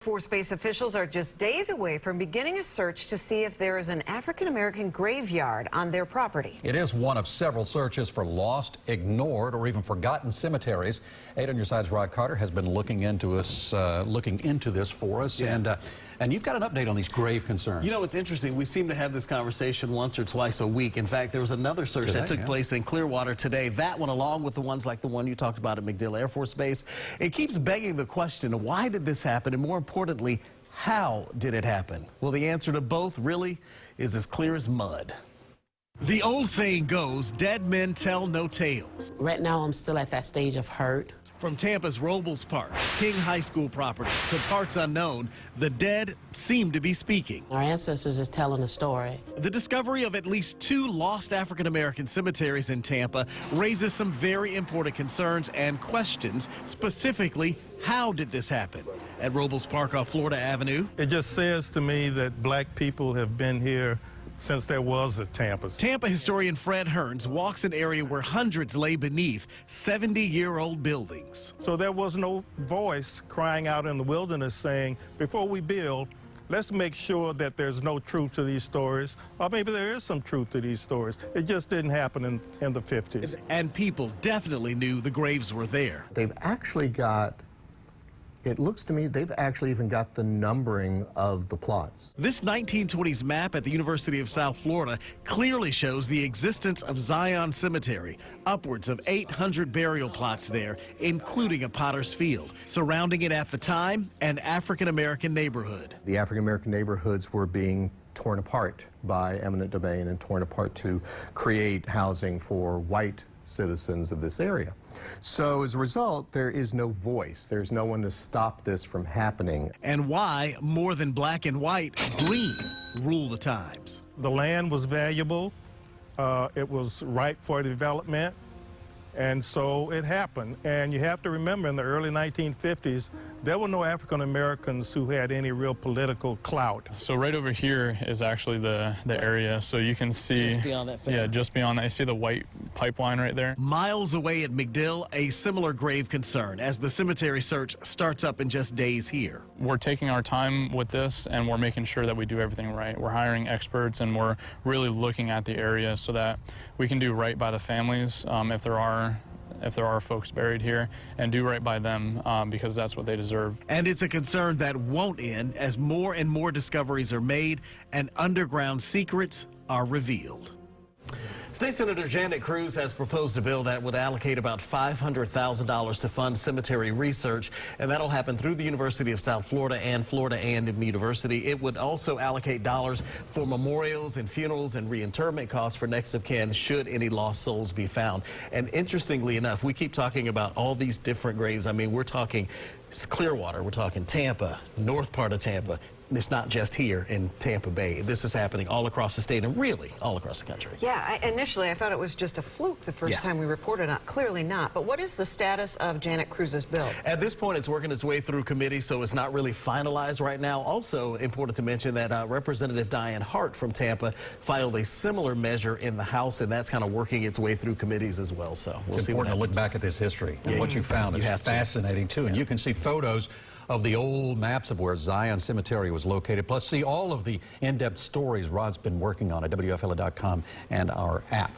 Force Base officials are just days away from beginning a search to see if there is an African-American graveyard on their property. It is one of several searches for lost, ignored, or even forgotten cemeteries. 8 on Your Side's Rod Carter has been looking into this for us, and you've got an update on these grave concerns. You know, it's interesting. We seem to have this conversation once or twice a week. In fact, there was another search that took place in Clearwater today. That one, along with the ones like the one you talked about at MacDill Air Force Base, it keeps begging the question, why did this happen? And more importantly, how did it happen? Well, the answer to both really is as clear as mud. The old saying goes, dead men tell no tales. Right now, I'm still at that stage of hurt. From Tampa's Robles Park, King High School property, to parts unknown, the dead seem to be speaking. Our ancestors is telling a story. The discovery of at least 2 lost African-American cemeteries in Tampa raises some very important concerns and questions. Specifically, how did this happen? At Robles Park off Florida Avenue. It just says to me that black people have been here since there was a Tampa. Tampa historian Fred Hearns walks an area where hundreds lay beneath 70-year-old buildings. So there was no voice crying out in the wilderness saying, before we build, let's make sure that there's no truth to these stories, or maybe there is some truth to these stories. It just didn't happen in the 50s. And people definitely knew the graves were there. They've actually got, it looks to me, they've actually even got the numbering of the plots. This 1920s map at the University of South Florida clearly shows the existence of Zion Cemetery. Upwards of 800 burial plots there, including a potter's field. Surrounding it at the time, an African-American neighborhood. The African-American neighborhoods were being torn apart by eminent domain and torn apart to create housing for white citizens of this area. So as a result, there is no voice. There's no one to stop this from happening. And why, more than black and white, green rule the times. The land was valuable. It was ripe for development. And so it happened. And you have to remember, in the early 1950s, there were no African Americans who had any real political clout. So right over here is actually the area. So you can see, just beyond that fence. Yeah, just beyond that. You see the white pipeline right there? Miles away at MacDill, a similar grave concern as the cemetery search starts up in just days here. We're taking our time with this, and we're making sure that we do everything right. We're hiring experts, and we're really looking at the area so that we can do right by the families if there are folks buried here, and do right by them because that's what they deserve. And it's a concern that won't end as more and more discoveries are made and underground secrets are revealed. State Senator Janet Cruz has proposed a bill that would allocate about $500,000 to fund cemetery research, and that'll happen through the University of South Florida and Florida A&M University. It would also allocate dollars for memorials and funerals and reinterment costs for next of kin should any lost souls be found. And interestingly enough, we keep talking about all these different graves. I mean, we're talking Clearwater, we're talking Tampa, north part of Tampa. It's not just here in Tampa Bay. This is happening all across the state and really all across the country. Yeah, initially I thought it was just a fluke the first time we reported on it. Clearly not. But what is the status of Janet Cruz's bill? At this point, it's working its way through committee, so it's not really finalized right now. Also important to mention that Representative Diane Hart from Tampa filed a similar measure in the House, and that's kind of working its way through committees as well. So we'll it's see important what to look back at this history and what you found. It's fascinating, too. And you can see photos of the old maps of where Zion Cemetery was located, plus see all of the in-depth stories Rod's been working on at WFLA.com and our app.